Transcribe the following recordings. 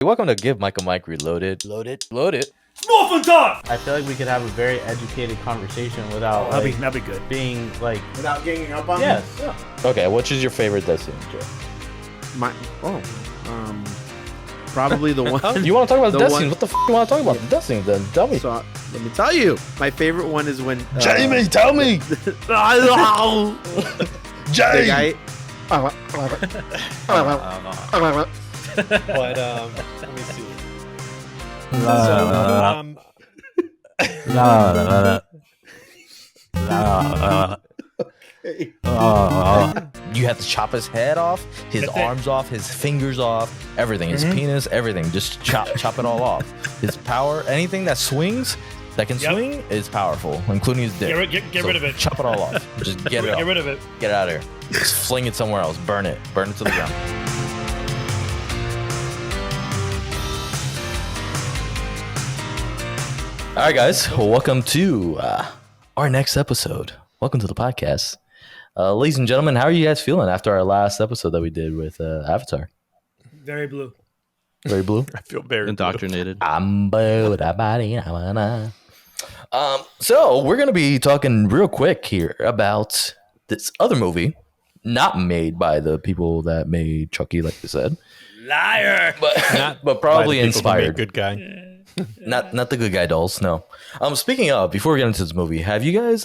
Welcome to Give Mike a Mic Reloaded. Load it. Morphin time! I feel like we could have a very educated conversation without That'd be good. being like Without ganging up on yes. me? Okay, which is your favorite Destiny, Joe? Probably the one. You want to talk about The Destiny? one- What the f*** you want to talk about Destiny then? Tell me. So, let me tell you. My favorite one is when... Jamie, tell me! The Jamie! guy... But let me see. You have to chop his head off, his That's it. arms off, his fingers off, everything. His penis, everything. Just chop it all off. His power, anything that swings, that can Yep. swing, is powerful, including his dick. Get rid of it. Chop it all off. Just get it Get off. rid of it. Get it out of here. Just fling it somewhere else. Burn it. Burn it to the ground. All right, guys. Welcome to our next episode. Welcome to the podcast. Ladies and gentlemen, how are you guys feeling after our last episode that we did with Avatar? Very blue. Very blue? I feel very Indoctrinated. So we're going to be talking real quick here about this other movie, not made by the people that made Chucky, like you said, Liar. but probably inspired. Good guy. Not the good guy dolls, no. Speaking of, before we get into this movie, have you guys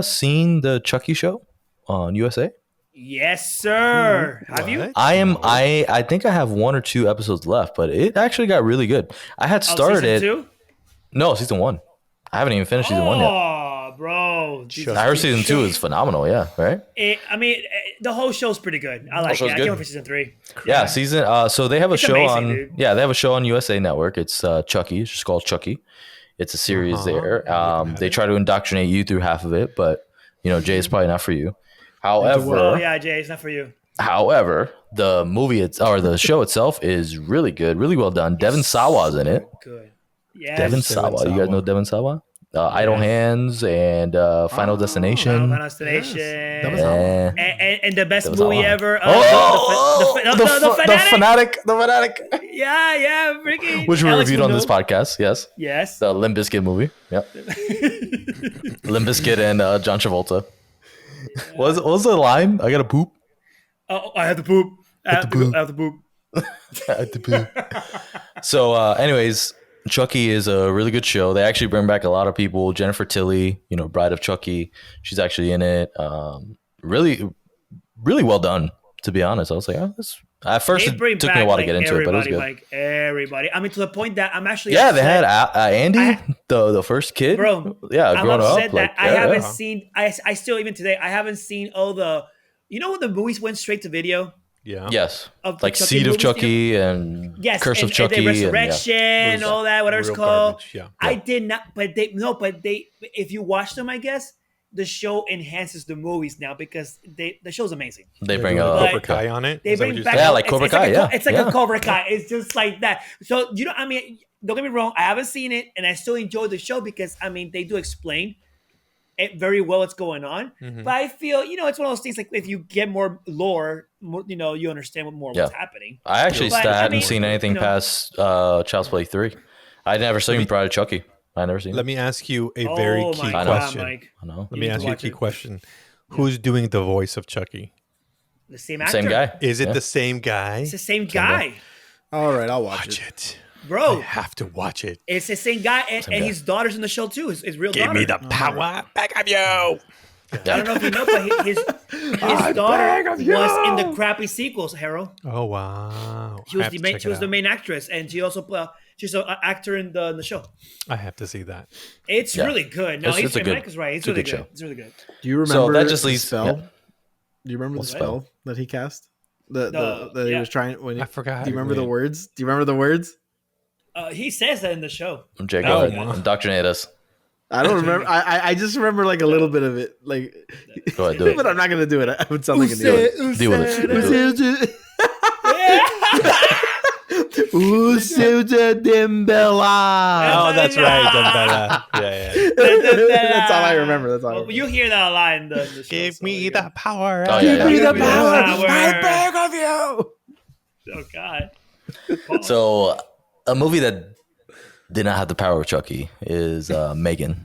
seen the Chucky show on USA? Yes, sir. Have you? I think I have one or two episodes left, but it actually got really good. I had started it. Season 2? No, season 1. I haven't even finished season 1 yet. Oh, bro. I heard season 2 is phenomenal, yeah, right? The whole show's pretty good. I like it. show's I good. can't wait for season 3. Yeah, season so they have a It's show amazing, on dude. they have a show on USA Network. It's Chucky. It's just called Chucky. It's a series there. They try to indoctrinate you through half of it, but Jay is probably not for you. However, Oh, yeah, Jay. It's not for you. However, the movie or the show itself is really good, really well done. Devin Sawa's in it. Good. Yeah. Devin Sawa. You guys know Devin Sawa? Idle Hands and Final Destination. Final Destination. Yeah. And the best Devin movie Sawa. ever. The Fanatic. Yeah, freaking. Which we Alex reviewed on this Window. podcast. Yes. Yes. The Limp Bizkit movie. Yep. Limp Bizkit and John Travolta. What was the line? I gotta poop. Oh, I have to poop. I have to poop. I have to poop. So, anyways, Chucky is a really good show. They actually bring back a lot of people. Jennifer Tilly, Bride of Chucky, she's actually in it. Really, really well done. To be honest, I was like, at first it took me a while to get into it, but it was good. Like everybody. I mean, to the point that I'm actually They upset. had Andy, the first kid, Bro. Yeah, I'm growing upset up. that Like, I haven't seen. I still even today I haven't seen all the. You know when the movies went straight to video. Yeah. Yes, Of the like Chucky Seed of movies, Chucky and Yes, Curse of Chucky, and and, yeah. Resurrection, all that, whatever it's Real called. garbage, yeah. I did not, but they. If you watch them, I guess the show enhances the movies now because the show's amazing. They bring doing up Cobra Kai on it. They Is that what bring you're back, saying? Yeah, like Cobra Kai, yeah. It's like Yeah. a Cobra Kai. It's just like that. So I mean, don't get me wrong. I haven't seen it, and I still enjoy the show because I mean, they do explain it very well what's going on. But I feel it's one of those things like if you get more lore, you understand Yeah. what's happening. I actually But, hadn't seen anything past Child's Play 3. I'd never seen Bride of Chucky. I never seen Let it. me ask you a very Oh key my God, question. Mike. I know. Let You me need ask to you a watch key it. question. Who's doing the voice of Chucky? The same actor. Same guy. Is it Yeah. the same guy? It's the same guy, All right, I'll watch Watch it. it. I bro. have to watch it. It's the same guy, and guy. his daughter's in the show too. His real Give daughter. me the power back of you. I don't know if you know, but his daughter was in the crappy sequels. Harold. Oh wow! She was the main actress, and she also she's an actor in the show. I have to see that. It's Yeah. really good. No, It's a good- Mike is right. It's it's a really good good. show. It's really good. Do you So remember that just the leaves- spell? yeah. Do you remember the What? spell that he cast? That he yeah. was trying when he, I forgot. Do you remember the Wait. words? Do you remember the words? He says that in the show. Jay, go Oh, ahead. wow. Indoctrinate us. I don't remember. I just remember like a little bit of it. Like, Go ahead, do it. but I'm not gonna do it. I would sound like an idiot. Deal with it. Do it. Oh, that's right. Dembele. Yeah. That's all I remember. That's all I Well, remember. you hear that a lot in the show. Give so me you the go. power. Oh, yeah, Give me yeah. the power. Power. I beg of you. Oh God. So a movie that did not have the power of Chucky is M3GAN.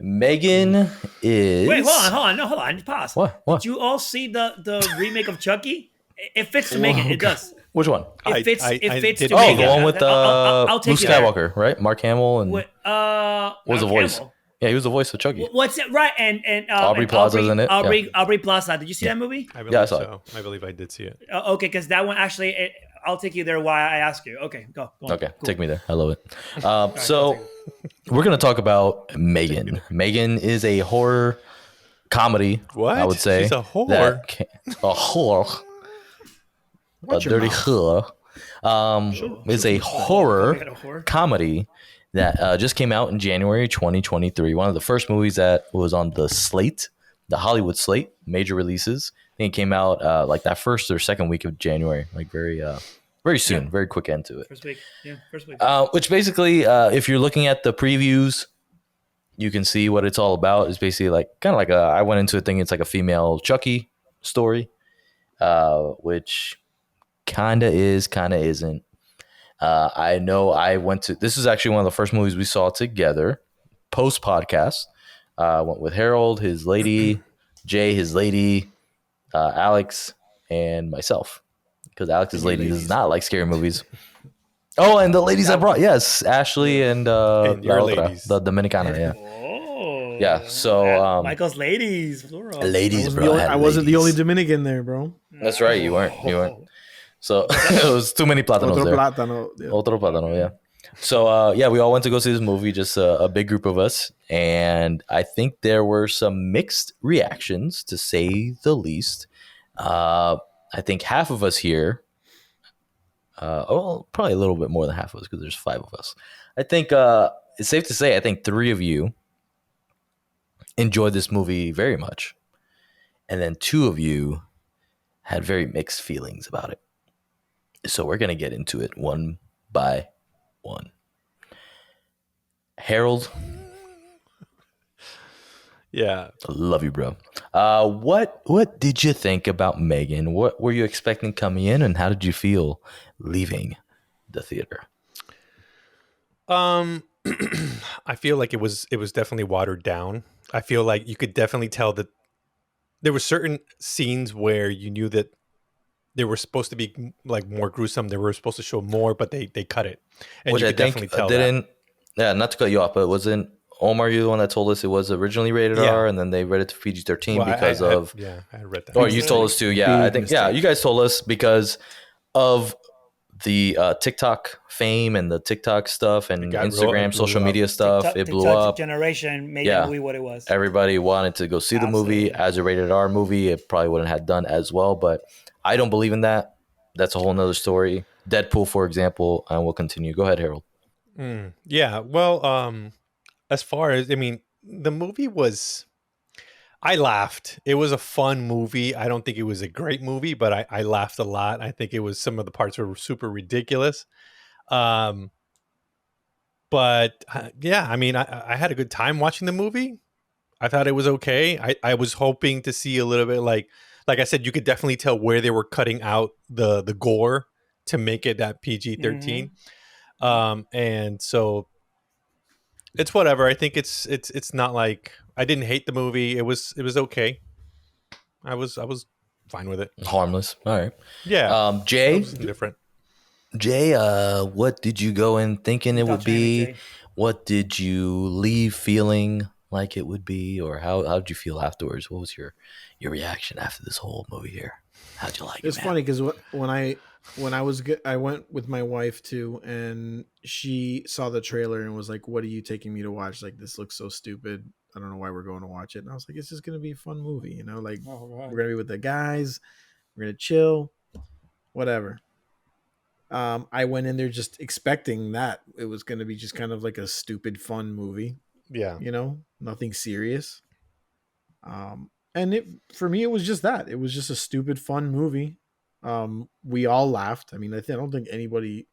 M3GAN is. Wait, hold on, no, hold on, pause. What? Did you all see the remake of Chucky? It fits to M3GAN. It does. Which one? It fits. It fits to didn't Oh, see M3GAN. the one with I'll Luke take you there. Skywalker, right? Mark Hamill and With, what was the Mark voice? Hamill. Yeah, he was the voice of Chucky. What's it? Right, and Aubrey Plaza's in it, Aubrey Plaza. Did you see that movie? I believe Yeah, I saw so. I believe I did see it. Okay, because that one actually, I'll take you there. Why I ask you? Okay, go on. Okay, Cool. take me there. I love it. So we're gonna talk about M3GAN. M3GAN is a horror comedy. What? I would say She's a whore? A whore. Watch A your dirty mouth. whore. Is a horror Got a horror? comedy that just came out in January 2023. One of the first movies that was on the slate, the Hollywood slate, major releases. I think it came out like that first or second week of January, like very soon, very quick end to it. First week, yeah, first week. Which basically, if you're looking at the previews, you can see what it's all about. It's basically like kind of like I went into it thinking it's like a female Chucky story, which kind of is, kind of isn't. I know I went to. This is actually one of the first movies we saw together, post podcast. Went with Harold, his lady, Jay, his lady, Alex, and myself. Because Alex's lady does not like scary movies. Oh, and the ladies I brought, yes, Ashley and your la ladies. the Dominicana, yeah, Oh, yeah. So Michael's ladies, plural. ladies, bro. I wasn't the only Dominican there, bro. That's right, you weren't. So it was too many plátanos Otro there. plátano. Yeah. Otro plátano, yeah. So yeah, we all went to go see this movie, just a big group of us, and I think there were some mixed reactions, to say the least. I think half of us here, probably a little bit more than half of us because there's 5 of us. I think it's safe to say I think 3 of you enjoyed this movie very much, and then 2 of you had very mixed feelings about it. So we're gonna get into it one by one. Harold, Yeah. I love you, bro. What did you think about M3GAN? What were you expecting coming in, and how did you feel leaving the theater? I feel like it was definitely watered down. I feel like you could definitely tell that there were certain scenes where you knew that they were supposed to be like more gruesome. They were supposed to show more, but they cut it. And Which you I could think definitely tell didn't. Yeah, not to cut you off, but wasn't Omar you the one that told us it was originally rated Yeah. R, and then they rated it to PG-13 Well, because of. I read that. Or you told us to, yeah. I Big think, yeah, mistake. you guys told us because of the TikTok fame and the TikTok stuff and got Instagram, it blew social up. media stuff. It blew up. Generation made Yeah. the movie what it was. Everybody wanted to go see the movie Absolutely. as a rated R movie. It probably wouldn't have done as well, but I don't believe in that. That's a whole nother story. Deadpool, for example, and we'll continue. Go ahead, Harold. Yeah. Well, as far as the movie was, I laughed. It was a fun movie. I don't think it was a great movie, but I laughed a lot. I think it was some of the parts were super ridiculous. But yeah, I had a good time watching the movie. I thought it was okay. I was hoping to see a little bit like I said, you could definitely tell where they were cutting out the gore to make it that PG-13. And so it's whatever. I think it's not like I didn't hate the movie. It was okay. I was fine with it. Harmless. All right. Yeah. Jay, Different. what did you go in thinking it would Without Channing, be? Jay. What did you leave feeling like it would be? Or how did you feel afterwards? What was your reaction after this whole movie here? How'd you like it? It's funny because when I was I went with my wife too, and she saw the trailer and was like, "What are you taking me to watch? Like, this looks so stupid. I don't know why we're going to watch it." And I was like, "It's just gonna be a fun movie, you know? Like, we're gonna be with the guys, we're gonna chill, whatever." I went in there just expecting that it was gonna be just kind of like a stupid fun movie, Yeah. you know, nothing serious. And for me, it was just that. It was just a stupid fun movie. We all laughed. I mean, I don't think anybody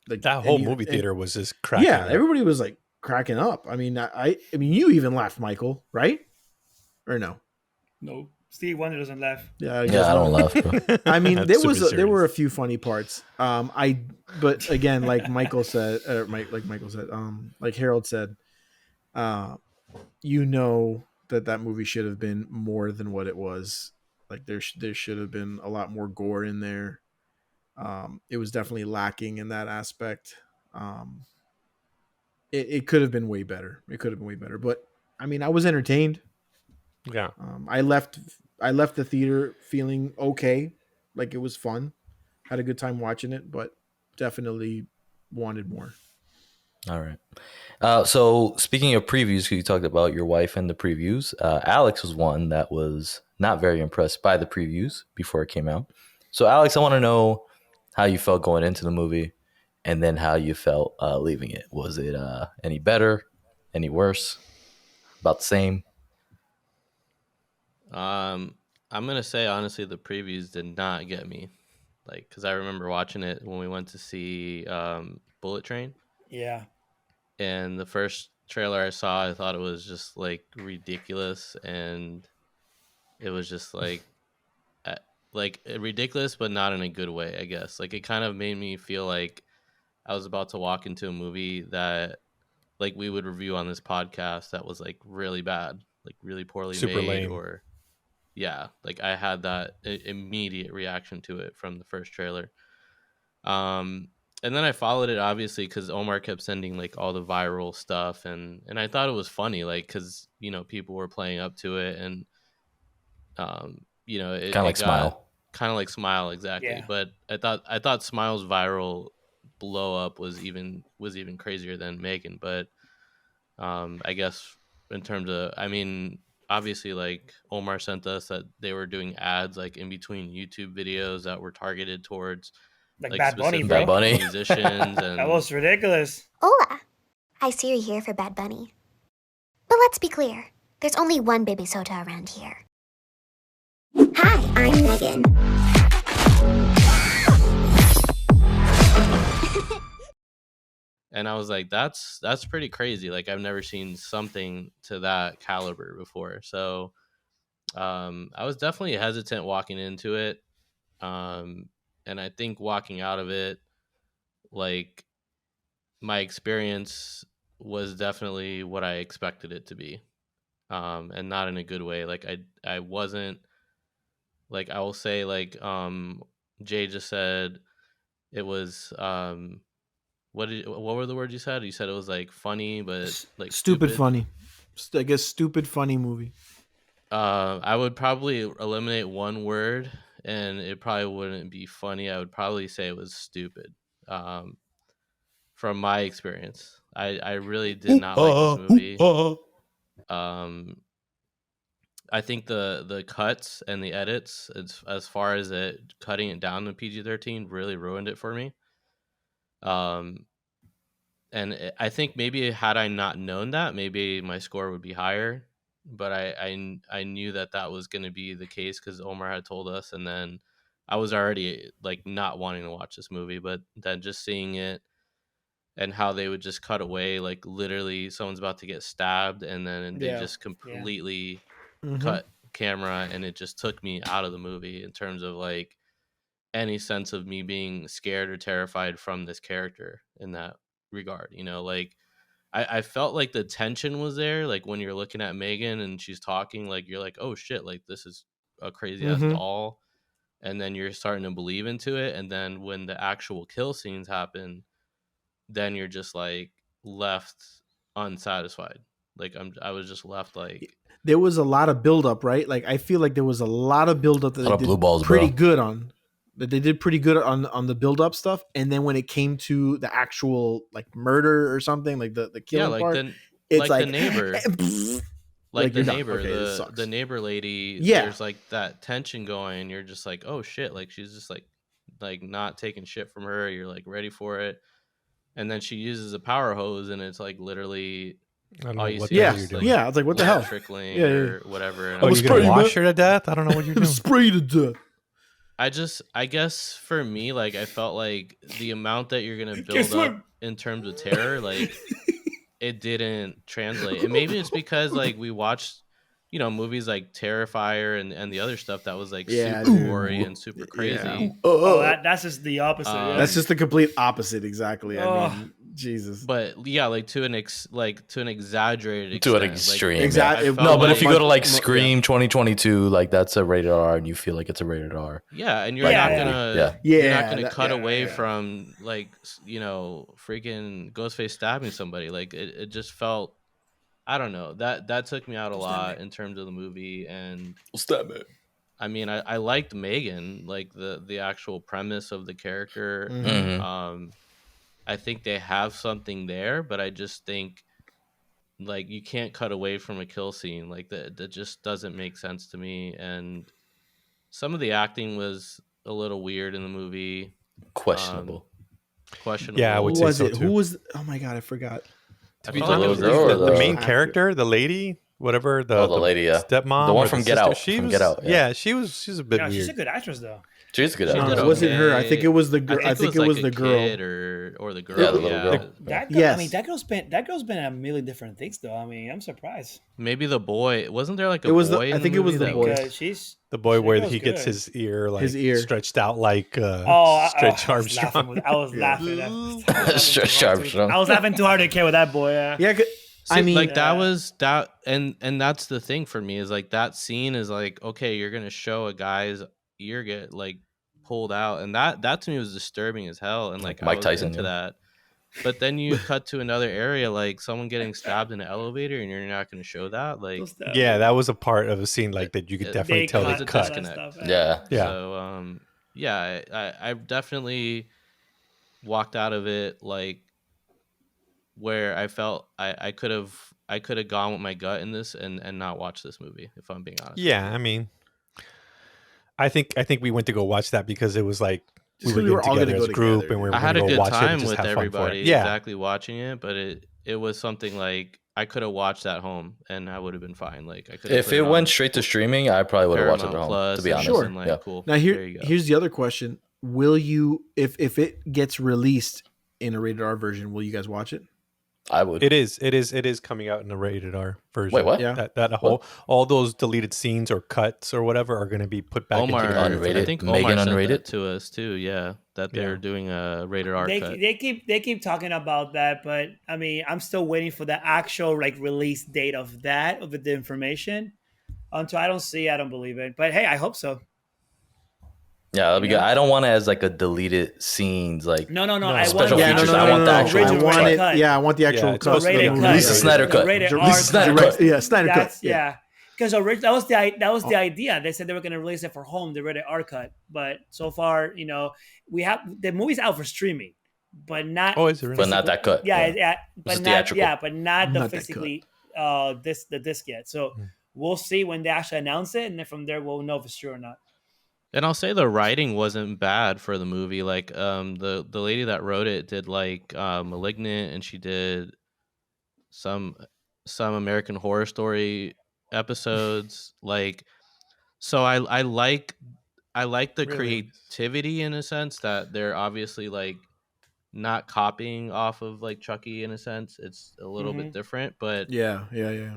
like That whole movie theater was just cracking. Yeah, up. everybody was like cracking up. I mean, I mean, you even laughed, Michael, right? Or no? No. Steve Wonder doesn't laugh. Yeah, Yeah, I don't laugh, bro. I mean, That's there super were a serious. few funny parts. But again, like Michael said, like Harold said, uh, that movie should have been more than what it was. Like there should have been a lot more gore in there. It was definitely lacking in that aspect. Um, it could have been way better. It could have been way better. But I mean, I was entertained. Yeah. I left the theater feeling okay, like it was fun. Had a good time watching it, but definitely wanted more. All right. So speaking of previews, 'cause you talked about your wife and the previews. Alex was one that was not very impressed by the previews before it came out. So Alex, I want to know how you felt going into the movie, and then how you felt leaving it. Was it any better, any worse, about the same? I'm gonna say honestly, the previews did not get me. Like, because I remember watching it when we went to see Bullet Train, Yeah. and the first trailer I saw, I thought it was just like ridiculous, and it was just like ridiculous, but not in a good way, I guess. Like, it kind of made me feel like I was about to walk into a movie that like we would review on this podcast that was like really bad, like really poorly Super made, lame. or yeah, like I had that immediate reaction to it from the first trailer. And then I followed it obviously because Omar kept sending like all the viral stuff, and I thought it was funny, like because people were playing up to it, and it, Kind of it like got Smile. kind of like Smile, exactly. Yeah. But I thought Smile's viral blow up was even crazier than Megan. But I guess in terms of, I mean, obviously, like Omar sent us that they were doing ads like in between YouTube videos that were targeted towards Like like Bad Bunny, specific bro. Bad Bunny. musicians, That and was ridiculous. Hola! I see you're here for Bad Bunny. But let's be clear, there's only one baby soda around here. Hi, I'm Megan. and I was like, that's pretty crazy. Like I've never seen something to that caliber before. So I was definitely hesitant walking into it. And I think walking out of it, like my experience was definitely what I expected it to be. And not in a good way. Like I wasn't, like I will say, like Jay just said, it was what were the words you said? You said it was like funny, but like Stupid funny. I guess stupid funny movie. I would probably eliminate one word, and it probably wouldn't be funny. I would probably say it was stupid. From my experience, I really did not like this movie. I think the cuts and the edits, as far as it cutting it down to PG-13, really ruined it for me. And I think maybe had I not known that, maybe my score would be higher. But I knew that was going to be the case because Omar had told us, and then I was already like not wanting to watch this movie. But then just seeing it and how they would just cut away, like literally someone's about to get stabbed, and then they Yeah. just completely Mhm. cut camera, and it just took me out of the movie in terms of like any sense of me being scared or terrified from this character in that regard. Like I felt like the tension was there, like when you're looking at Megan and she's talking, like you're like, oh shit, like this is a crazy ass Mhm. doll, and then you're starting to believe into it, and then when the actual kill scenes happen, then you're just like left unsatisfied. Like I was just left like, There was a lot of buildup, right? Like I feel like there was a lot of buildup that A lot of they blue did balls, pretty bro. good on. That they did pretty good on the buildup stuff, and then when it came to the actual like murder or something, like the yeah, killing like part, the it's like the neighbor. Like the you're done. neighbor, Okay, this sucks. the neighbor lady, Yeah. there's like that tension going, and you're just like, oh shit, like she's just like not taking shit from her. You're like ready for it, and then she uses a power hose, and it's like literally I don't all know you what see the Yeah, hell is you're like doing. yeah. I was like, what the blood hell? trickling Yeah, or whatever. And Oh, I'm you're just gonna spraying wash that. her to death? I don't know what you're I'm doing. sprayed to death. I guess for me, like I felt like the amount that you're gonna build Guess what? up in terms of terror, like it didn't translate. And maybe it's because like we watched movies like Terrifier and the other stuff that was like Yeah, super dude. gory and super crazy. Yeah. Oh, that's just the opposite. Um, That's just the complete opposite. Exactly. Oh. I mean, Jesus. But yeah, like to an exaggerated To an extent. extreme. Like, Exactly. I No, felt but if you go to like Much- Scream 2022, like that's a rated R, and you feel like it's a rated R. yeah, and you're Right. not Yeah. gonna Yeah. you're not gonna that- cut yeah, away yeah. from like freaking Ghostface stabbing somebody. Like it just felt, I don't know, that took me out a lot in terms of the movie. And What's that, man? I mean, I liked Megan, like the actual premise of the character. Mhm. I think they have something there, but I just think like you can't cut away from a kill scene. Like that just doesn't make sense to me. And some of the acting was a little weird in the movie. Questionable. Questionable. Yeah, I Who would say was so it? too. Who was? Oh my god, I forgot. I be felt like it honest, was girl or the the main actor? character, the lady, whatever, Oh, the lady, yeah. stepmom, The one or from Get sister, Out, She from was, Get Out, yeah. she's a bit Yeah, she's a weird. good actress though. She's good. She at did it. it wasn't her. I okay. think it was the girl. I think it was like the a girl. kid or the girl. Yeah, the little girl. That Yes. I mean, that girl's been in a million different things though. I mean, I'm surprised. Mayed the boy. Wasn't there like a It was the- boy? I in think the it was movie the that boy. Because she's The boy that where girl's he gets good. his ear like His ear. stretched out like I Stretch was Armstrong. laughing. I was laughing. Stretch Armstrong. I was laughing too hard to care with that boy. Yeah. Yeah, I See, mean, like that was that, and that's the thing for me is like that scene is like, okay, you're gonna show a guy's ear get like pulled out, and that to me was disturbing as hell, and like Mike I was Tyson, into yeah. that. But then you cut to another area, like someone getting stabbed in an elevator, and you're not gonna show that, like Yeah, that was a part of a scene like that you could definitely They tell cut they the cut. disconnect. Yeah. Yeah. So yeah, I definitely walked out of it like where I felt I could have gone with my gut in this and not watched this movie, if I'm being honest. Yeah, I mean, I think we went to go watch that because it was like Just we 'cause were getting together as a group together, and we were I had a going to good go watch it time and just with have fun for everybody, it. Yeah, exactly watching it, but it was something like I could have watched at home and I would have been fine. Like I could. If it went straight to streaming, I probably would have watched it at Paramount home. Plus To be and honest, Sure. been like, yeah. cool. now there you go. here's the other question: will you, if it gets released in a rated R version, will you guys watch it? I would. it is coming out in a rated R version. Wait, what? Yeah. That whole all those deleted scenes or cuts or whatever are going to be put back Omar, into the Unrated. I think Megan Omar sent unrated? that to us too. Yeah, that they're Yeah. doing a rated R cut. They keep talking about that, but I mean, I'm still waiting for the actual like release date of that of the information. Until I don't see, I don't believe it. But hey, I hope so. Yeah, that'd be good. I don't want it as like a deleted scenes, like No. I want Special the features. actual- I want the actual original I want cut. it. cut. Yeah, I want the actual it's cut. supposed to be rated the cut. Release the Snyder cut. Rated R Release the Snyder cut. cut. Yeah, Snyder That's cut. yeah. Because that was the idea. They said they were going to release it for home, the rated R cut. But so far, we have the movie's out for streaming, but not. Oh, is it really? but not that cut. Yeah, but is not theatrical. but not the Not that physically the disc yet. So Hmm. we'll see when they actually announce it, and then from there we'll know if it's true or not. And I'll say the writing wasn't bad for the movie. Like the lady that wrote it did like Malignant, and she did some American Horror Story episodes. Like, so I like the Really? creativity in a sense that they're obviously like not copying off of like Chucky in a sense. It's a little bit different, but Yeah.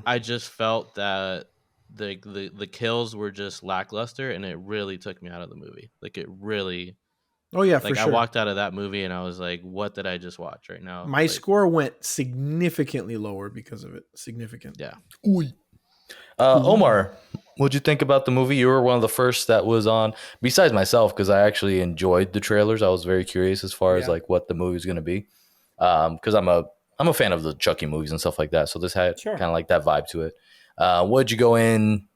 I just felt that the kills were just lackluster, and it really took me out of the movie. Like it really, Oh yeah, for like I sure. walked out of that movie and I was like, what did I just watch right now? My Like, score went significantly lower because of it. Significant. Yeah. Omar, what'd you think about the movie? You were one of the first that was on, besides myself, because I actually enjoyed the trailers. I was very curious as far as Yeah. like what the movie was going to be, because I'm a fan of the Chucky movies and stuff like that. So this had Sure. kind of like that vibe to it. What'd you go in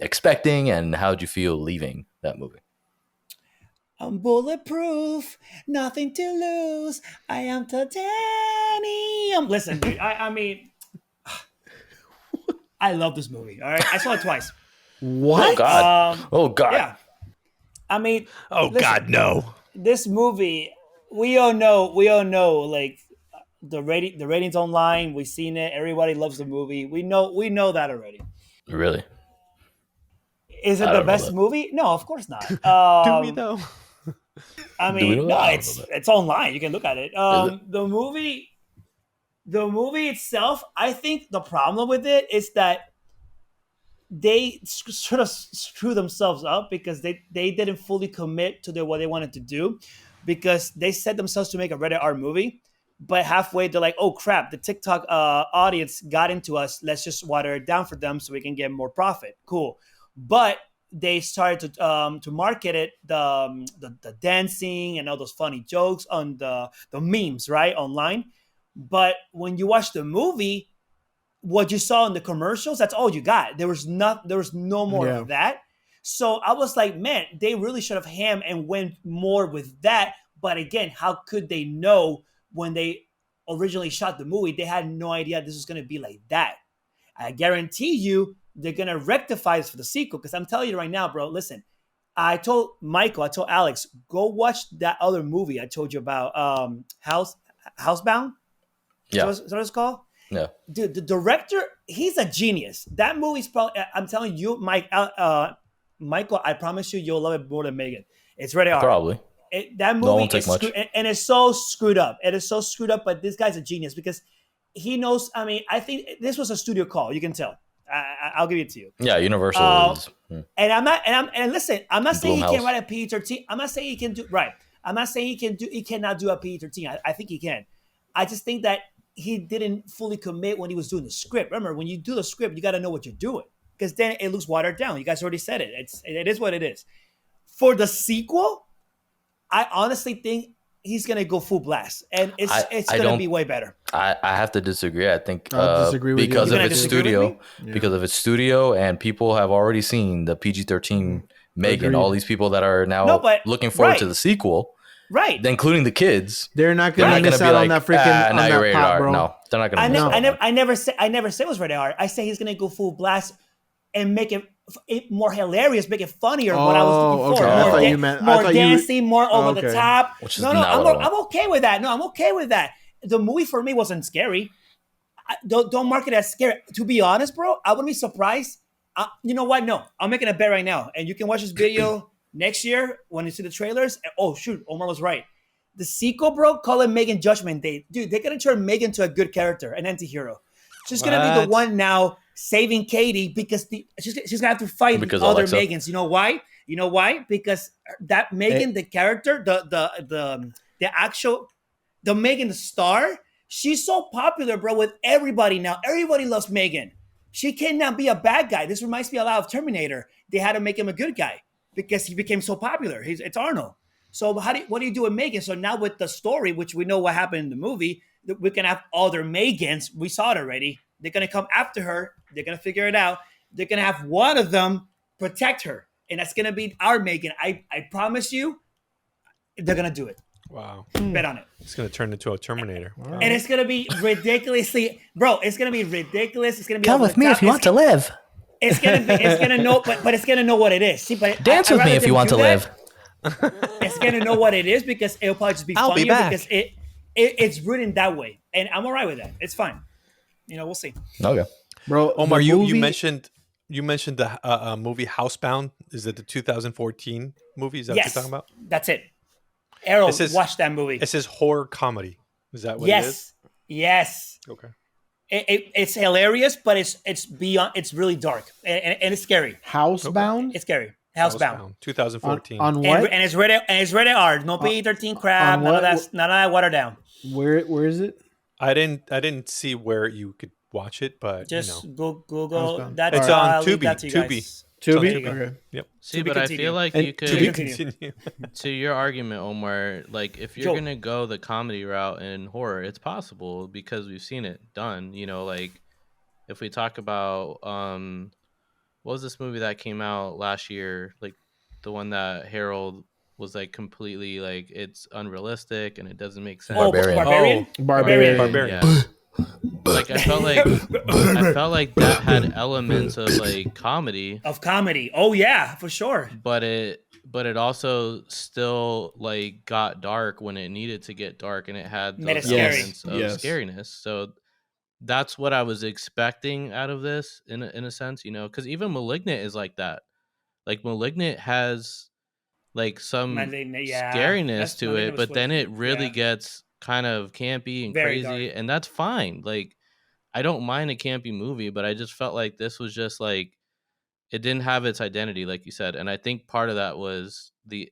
expecting, and how'd you feel leaving that movie? I'm bulletproof, nothing to lose. I am titanium. Listen, dude, I mean, I love this movie. All right, I saw it twice. What? Oh God! Oh God! Yeah, I mean, Oh listen, God, no! this movie, we all know, like the ratings online. We've seen it. Everybody loves the movie. We know that already. Really? Is it I the don't know best that. movie? No, of course not. Do we though? I Do we mean, know no, that? I don't it's know that. it's online. You can look at it. it? The movie itself, I think the problem with it is that they sort of screw themselves up because they didn't fully commit to what they wanted to do, because they set themselves to make a rated R movie, but halfway they're like, oh crap, the TikTok audience got into us. Let's just water it down for them so we can get more profit. Cool, but they started to market it, the dancing and all those funny jokes on the memes, right, online. But when you watch the movie, what you saw in the commercials, that's all you got. There was no more of that. So I was like, man, they really should have hammed and went more with that. But again, how could they know when they originally shot the movie? They had no idea this was going to be like that. I guarantee you they're going to rectify this for the sequel, because I'm telling you right now, bro, listen, I told Alex, go watch that other movie I told you about, Housebound. Yeah. Is that what it's called? Yeah. Dude, the director, he's a genius. That movie's probably, I'm telling you, Michael, I promise you, you'll love it more than M3GAN. It's rated R. Probably. That movie is and it's so screwed up. It is so screwed up, but this guy's a genius because he knows. I mean, I think this was a studio call. You can tell. I'll give it to you. Yeah, Universal is. And I'm not. And listen, I'm not saying he Blumhouse. can write a PG-13. I'm not saying he can do right. I'm not saying he cannot do a PG-13. I think he can. I just think that he didn't fully commit when he was doing the script. Remember, when you do the script, you got to know what you're doing, because then it looks watered down. You guys already said it. It is what it is. For the sequel, I honestly think he's gonna go full blast, and it's gonna be way better. I have to disagree. I think disagree with because you. of its studio, because of its studio, and people have already seen the PG-13 M3GAN. All these people that are now looking forward to the sequel, right? Including the kids, they're not gonna miss out on that freaking on that pop, bro. No, they're not gonna. I never say it was rated R. I say he's gonna go full blast and make it more hilarious, make it funnier. What I was looking for. Okay. I thought you meant more dancing, more over the top. I'm okay with that. No, I'm okay with that. The movie for me wasn't scary. Don't mark it as scary. To be honest, bro, I wouldn't be surprised. You know what? No, I'm making a bet right now, and you can watch this video next year when you see the trailers. Oh shoot, Omar was right. The sequel, bro, call it M3GAN Judgment Day. Dude, they're gonna turn M3GAN to a good character, an anti-hero. She's gonna be the one now saving Katie, because she's gonna have to fight the other M3GANs. You know why? Because that M3GAN, the character, the M3GAN, the star, she's so popular, bro, with everybody now. Everybody loves M3GAN. She cannot be a bad guy. This reminds me a lot of Terminator. They had to make him a good guy because he became so popular. It's Arnold. So what do you do with M3GAN? So now with the story, which we know what happened in the movie, we can have other M3GANs. We saw it already. They're going to come after her. They're going to figure it out. They're going to have one of them protect her. And that's going to be our M3GAN. I promise you, they're going to do it. Wow. Bet on it. It's going to turn into a Terminator. Wow. And it's going to be ridiculously, bro, it's going to be ridiculous. It's going to be come with me if you want to live. It's going to know, but it's going to know what it is. See, but dance with me if you want to live. It's going to know what it is, because it'll probably just be funnier because it's written that way. And I'm all right with that. It's fine. We'll see. Okay. Bro, Omar, you mentioned the movie Housebound. Is it the 2014 movie? Is that what you're talking about? That's it. Errol, watch that movie. It says horror comedy. Is that what it is? Yes. Okay. It's hilarious, but it's beyond. It's really dark and it's scary. Housebound. It's scary. Housebound. 2014. On what? And it's rated R. No PG-13 crap. None of that watered down. Where is it? I didn't see where you could watch it, but just Google that. It's on Tubi. Tubi. Okay. Yep. See, but I feel like you could continue. To your argument, Omar, like if you're gonna go the comedy route in horror, it's possible because we've seen it done. Like if we talk about what was this movie that came out last year? Like the one that Harold was like completely like it's unrealistic and it doesn't make sense. Barbarian. Yeah. Like I felt like that had elements of like comedy. Oh yeah, for sure. But it also still like got dark when it needed to get dark, and it had those elements of scariness. So that's what I was expecting out of this in a sense, because even Malignant is like that. Like Malignant has like some scariness to it, but then it really gets kind of campy and very crazy dark. And that's fine. Like I don't mind a campy movie, but I just felt like this was just like it didn't have its identity, like you said. And I think part of that was the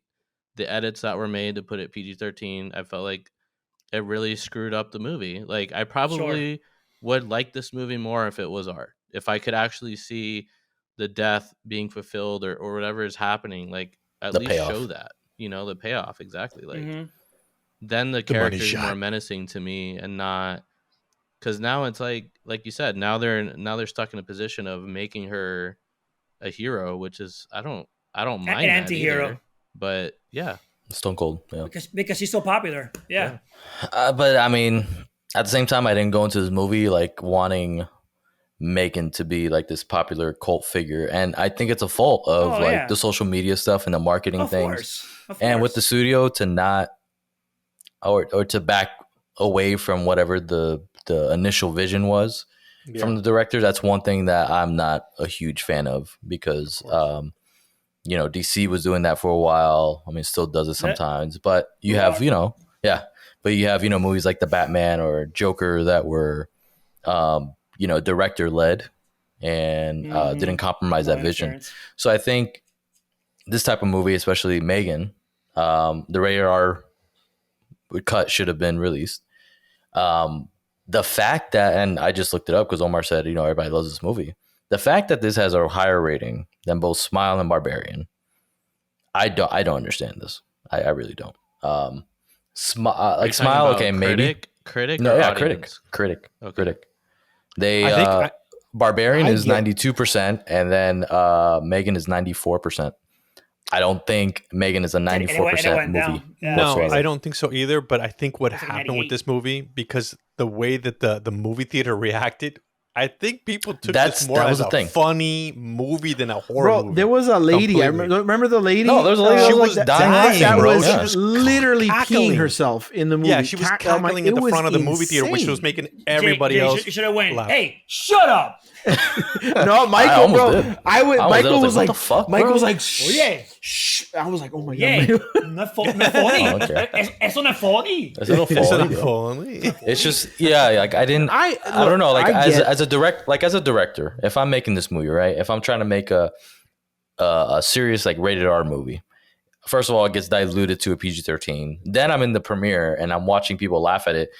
edits that were made to put it PG-13. I felt like it really screwed up the movie. Like, I probably would like this movie more if it was art. If I could actually see the death being fulfilled or whatever is happening, like at The least payoff. show that, the payoff. Exactly. Like then the money characters are shot. more menacing to me, and not because now it's like you said, now they're stuck in a position of making her a hero, which is I don't mind An that anti-hero. either. But yeah, Stone Cold. Yeah. Because she's so popular. Yeah. But I mean, at the same time, I didn't go into this movie like wanting Megan to be like this popular cult figure, and I think it's a fault of the social media stuff and the marketing Of things, course. and with the studio to not or to back away from whatever the initial vision was from the director. That's one thing that I'm not a huge fan of because DC was doing that for a while. I mean, still does it sometimes, but you have but you have movies like the Batman or Joker that were director led and didn't compromise that vision. So I think this type of movie, especially Megan, the rated R cut should have been released. The fact that, and I just looked it up because Omar said, everybody loves this movie. The fact that this has a higher rating than both Smile and Barbarian, I don't understand this. I really don't. Smile, okay, maybe. Critic. No, or yeah, audience? critic. Okay. Critic. They I think Barbarian I is get- 92%, and then Megan is 94%. I don't think Megan is a 94% went movie. down. Yeah. No, whatsoever. I don't think so either. But I think what It's like happened with 98. this movie, because the way that the movie theater reacted, I think people took That's- this more that as was the a thing. funny movie than a horror Bro, movie. there was a lady. I Completely. remember the lady. No, there was a lady She that was like dying, that bro. was She was literally cackling. peeing herself in the movie. Yeah, she was I'm like, cackling at it the was front of the movie theater, which insane. was making everybody Jay, else You should have went. laugh. Hey, shut up. No, Michael, almost bro. did. Michael I was was like, like, what the fuck, Michael bro? was like, shh, Oye. shh. I was like, oh my Yeah. god. No es funny. Oh, okay. Eso no es funny. It's a little It's funny, not though. funny. It's just like I didn't. I don't know. Like as a director, if I'm making this movie, right? If I'm trying to make a serious like rated R movie, first of all, it gets diluted to a PG-13. Then I'm in the premiere and I'm watching people laugh at it.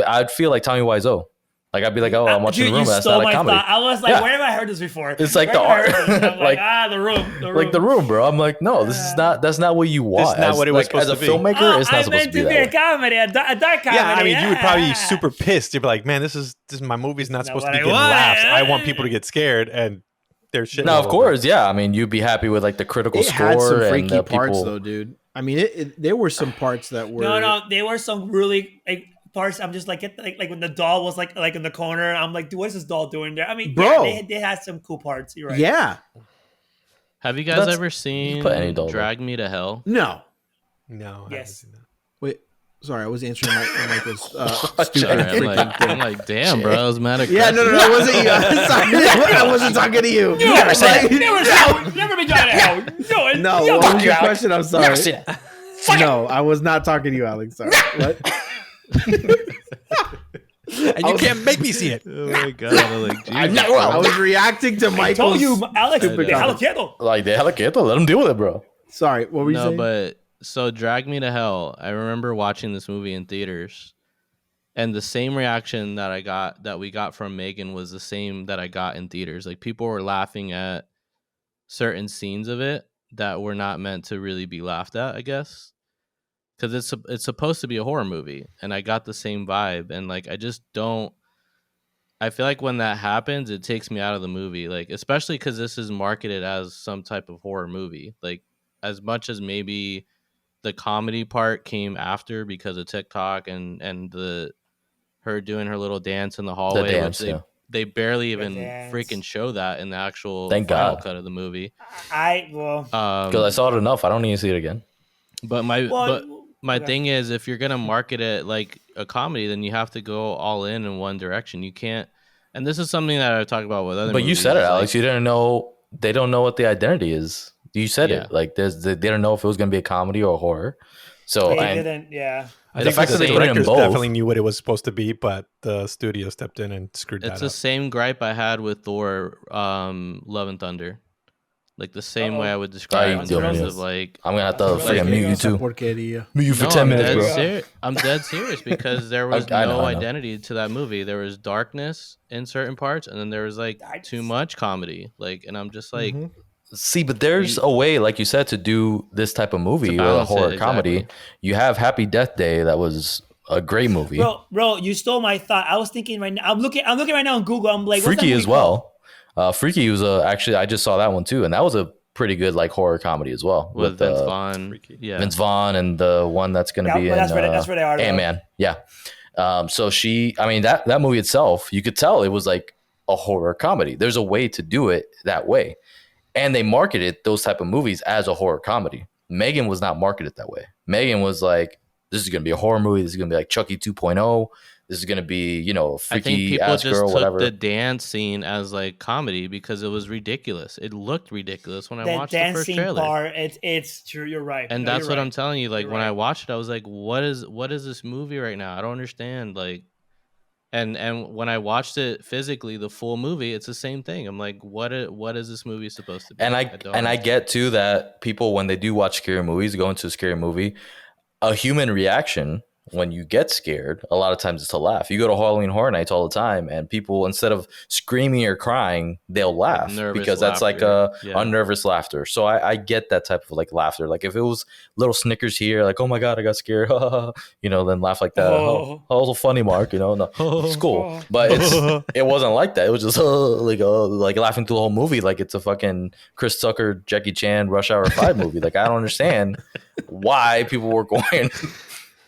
I'd feel like Tommy Wiseau. Like I'd be like, oh, I'm watching The Room. That's stole not a my comedy. thought. I was like, Yeah. where have I heard this before? It's like Where the have I heard art- this? I'm like- the room. Like The Room, bro. I'm like, no, this is not. That's not what you want. That's not what it was as supposed a to be. filmmaker, it's not I supposed meant to be to that be a way. comedy, a dark comedy. Yeah, I mean, you would probably be Yeah. super pissed. You'd be like, man, this is my movie's not supposed to be what I getting want. laughs. I want people to get scared, and they're shit. No, of course, yeah. I mean, you'd be happy with like the critical It score had some and freaky the parts people. though, dude. I mean, there were some parts that were No, there were some really parts. I'm just like when the doll was like in the corner. I'm like, dude, what is this doll doing there? I mean, Bro. yeah, they had some cool parts. You're right. Yeah. Have you guys That's- ever seen put any doll there. Drag Me to Hell? No. No. I haven't Yes. seen that. Wait. Sorry, I was answering Michael's Sorry, stupid I'm freaking like, thing. I'm like, damn, bro, I was mad at Yeah, no, it wasn't you. I'm sorry. I wasn't talking to you. Never said that. Never been trying to hell. No, no, what was your Alex. question? I'm sorry. No, I was not talking to you, Alex. Sorry. What? And you can't make me see it. Oh my god, I'm like, Jesus. I was reacting to I Michael's. told you, Alex. stupid Déjalo comment. quieto. Like they hella quieto, let them deal with it, bro. Sorry, what were you No, saying? but so Drag Me to Hell. I remember watching this movie in theaters, and the same reaction that we got from Megan was the same that I got in theaters. Like people were laughing at certain scenes of it that were not meant to really be laughed at, I guess, because it's supposed to be a horror movie, and I got the same vibe, and like I just don't. I feel like when that happens, it takes me out of the movie, like especially because this is marketed as some type of horror movie. Like as much as maybe the comedy part came after because of TikTok and her doing her little dance in the hallway, dance, which yeah. they barely even dance. freaking show that in the actual Thank final God. cut of the movie. Well, Because I saw it enough. I don't need to see it again. But my okay. thing is, if you're gonna market it like a comedy, then you have to go all in one direction. You can't. And this is something that I've talked about with other. But you movies, said it, is, Alex. You didn't know. They don't know what the identity is. You said Yeah. it. Like they didn't know if it was gonna be a comedy or a horror. So they and didn't. Yeah. I The think fact the that they put it in directors both- definitely knew what it was supposed to be, but the studio stepped in and screwed It's that the up. same gripe I had with Thor: Love and Thunder. like the same way Uh-oh. I would describe you in doing, terms man? of like. I'm gonna have to Like, freaking mute you Esa too. porquería. Mute you for No, 10 I'm minutes, dead bro. I'm dead serious because there was I know, no I know. identity to that movie. There was darkness in certain parts, and then there was like too much comedy. Like, and I'm just like, See, but there's a way, like you said, to do this type of movie or a balance it, horror comedy. exactly. You have Happy Death Day, that was a great movie. Bro, you stole my thought. I was thinking right now. I'm looking right now on Google. I'm like, what's that Freaky movie as well. Freaky was actually, I just saw that one too, and that was a pretty good like horror comedy as well with Vince Vaughn. Yeah, Vince Vaughn and the one that's going to be in that's where they are. Ant-Man. Yeah. So I mean, that movie itself, you could tell it was like a horror comedy. There's a way to do it that way. And they marketed those type of movies as a horror comedy. M3GAN was not marketed that way. M3GAN was like, this is going to be a horror movie. This is going to be like Chucky 2.0. This is going to be, you know, I think freaky people ass just girl, took whatever. the dance scene as like comedy because it was ridiculous. It looked ridiculous when I That watched the first dancing trailer. part, it's true. You're right, And No, that's you're what right. I'm telling you. Like You're when right. I watched it, I was like, what is this movie right now? I don't understand. Like, and when I watched it physically, the full movie, it's the same thing. I'm like, what is this movie supposed to be? And I don't get too that people, when they do watch scary movies, go into a scary movie, a human reaction when you get scared, a lot of times it's to laugh. You go to Halloween Horror Nights all the time, and people, instead of screaming or crying, they'll laugh nervous because that's like laughter. a nervous laughter. So I get that type of like laughter. Like if it was little snickers here, like, oh my God, I got scared, you know, then laugh like that. Oh, so funny, Mark, you know, no, it's cool. But it wasn't like that. It was just like laughing through the whole movie like it's a fucking Chris Tucker, Jackie Chan, Rush Hour 5 movie. Like I don't understand why people were going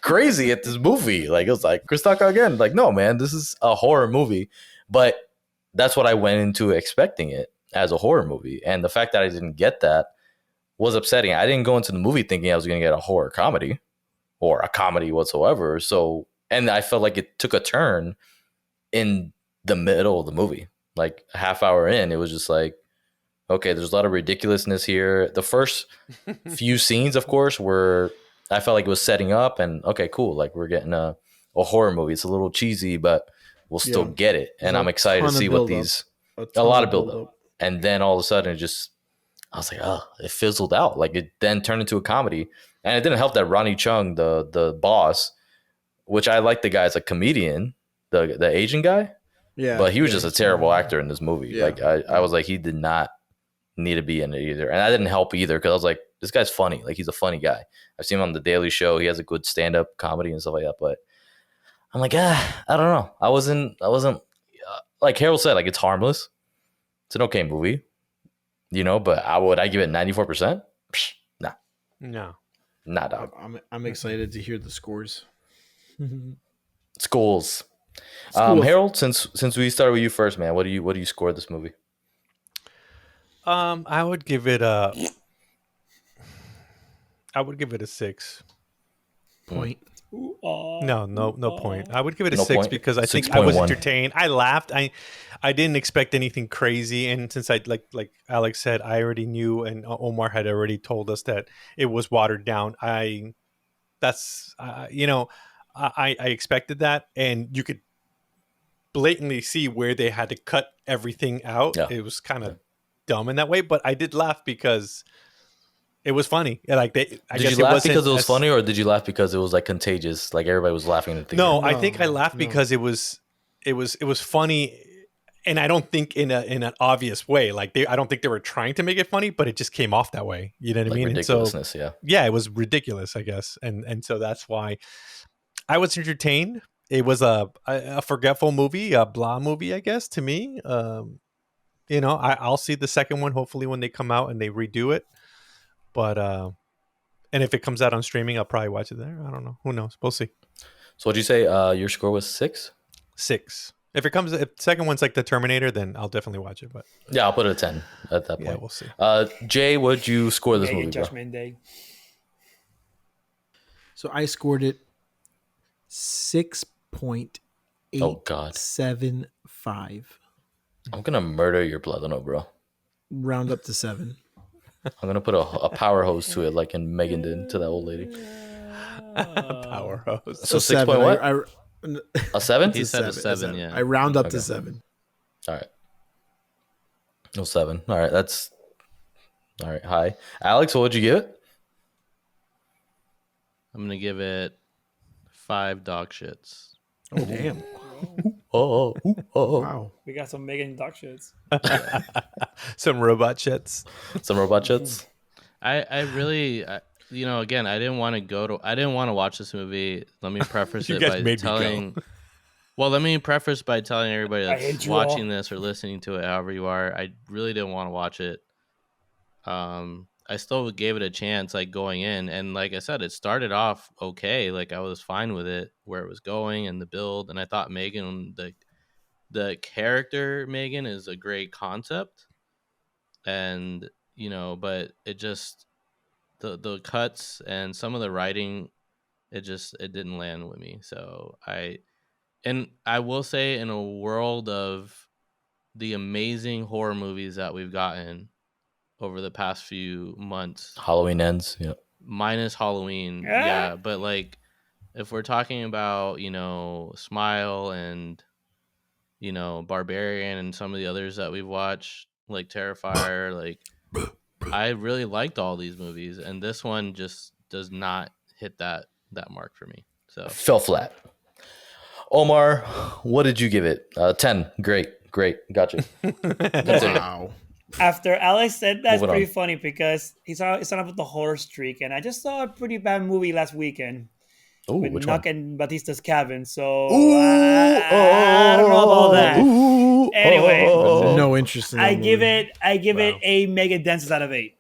crazy at this movie. Like it was like Chris Tucker again. Like, no, man, this is a horror movie. But that's what I went into expecting it as a horror movie. And the fact that I didn't get that was upsetting. I didn't go into the movie thinking I was going to get a horror comedy or a comedy whatsoever. So, and I felt like it took a turn in the middle of the movie. Like a half hour in, it was just like, okay, there's a lot of ridiculousness here. The first few scenes, of course, were, I felt like it was setting up and okay, cool. Like we're getting a horror movie. It's a little cheesy, but we'll still get it. And I'm excited to see what these, a lot of build up. And then all of a sudden I was like, oh, it fizzled out. Like it then turned into a comedy. And it didn't help that Ronnie Chung, the boss, which I like the guy as a comedian, the Asian guy. Yeah. But he was just a terrible actor in this movie. Yeah. Like I was like, he did not need to be in it either. And that didn't help either because I was like, this guy's funny. Like he's a funny guy. I've seen him on The Daily Show. He has a good stand-up comedy and stuff like that. But I'm like, I don't know. I wasn't like Harold said, like it's harmless. It's an okay movie, you know, but I give it 94%? Nah, dog. I'm excited to hear the scores. Schools. Harold, since we started with you first, man, what do you score this movie? I would give it a 6. Point. No point. I would give it a No 6 point? because I think I was 6.1. entertained. I laughed. I didn't expect anything crazy, and since I like Alex said, I already knew, and Omar had already told us that it was watered down. I expected that, and you could blatantly see where they had to cut everything out. Yeah. It was kind of dumb in that way, but I did laugh because it was funny. Like Did you laugh because it was funny, or did you laugh because it was like contagious? Like everybody was laughing in the theater? No, I think I laughed because it was funny, and I don't think in an obvious way. Like I don't think they were trying to make it funny, but it just came off that way. You know what I mean? Ridiculousness, yeah, it was ridiculous, I guess, and so that's why I was entertained. It was a forgetful movie, a blah movie, I guess, to me. You know, I'll see the second one hopefully when they come out and they redo it. But and if it comes out on streaming, I'll probably watch it there. I don't know. Who knows? We'll see. So what'd you say? Your score was 6? 6. If the second one's like the Terminator, then I'll definitely watch it. But yeah, I'll put it at 10 at that point. Yeah, we'll see. Jay, what'd you score this movie, bro? Judgment Day. So I scored it 6.875. Oh God, I'm gonna murder your plátano, bro. Round up to 7. I'm gonna put a power hose to it, like in M3GAN did to that old lady. Powerhouse. So 6 7. point what? A 7? He said a 7, yeah. I round up to 7. All right. No 7. All right, that's All right, high. Alex, what would you give it? I'm gonna give it 5 dog shits. Oh damn! Oh, Wow. We got some M3GAN dog shits. Some robot shits. some robot shits. I really, again, I didn't want to watch this movie. Let me preface You it guys by made me go. telling. Well, let me preface by telling everybody I hate that's you watching all. this or listening to it, however you are, I really didn't want to watch it. I still gave it a chance, like going in, and like I said, it started off okay. Like I was fine with it, where it was going and the build, and I thought M3GAN, the character M3GAN, is a great concept, and but it just the cuts and some of the writing, it didn't land with me. So I will say, in a world of the amazing horror movies that we've gotten over the past few months, Halloween ends. Yeah. minus Halloween, yeah, but like if we're talking about, Smile and Barbarian and some of the others that we've watched, like Terrifier, like I really liked all these movies, and this one just does not hit that mark for me. So Fell flat. Omar, what did you give it? 10. Great. Gotcha. That's it. Wow. After Alex said that's Moving pretty on. funny because he's on with the horror streak, and I just saw a pretty bad movie last weekend Ooh, with which one? Knock and Batista's Cabin. So Ooh, I don't know about that. Ooh, Anyway, No interest in that I give movie. it a mega denses out of 8.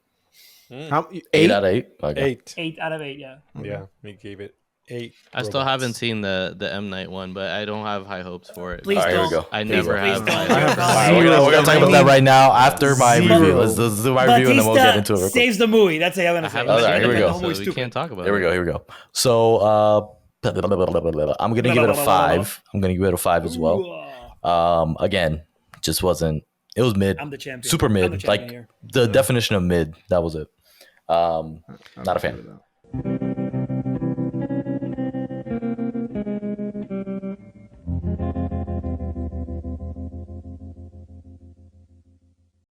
How, 8 eight? out of 8. Okay. 8. 8 out of 8, yeah. Yeah, we gave it 8. I still haven't seen the M Night one, but I don't have high hopes for it. Please All right, here we don't. go. I Here we never go. have Please high don't. hopes. All right, we're gonna talk about that right now after my Zero. review. Let's do my review and then we'll get into it. Real quick. Saves the movie. That's what I'm gonna I say. haven't All right, seen here we it, go. The whole so movie's we stupid. can't talk about Here it. we go. So I'm gonna give it a 5. I'm gonna give it a 5 as well. Again, just wasn't. It was mid. I'm the champion. Super I'm the mid. champion Like here. the definition of mid. That was it. Not a fan.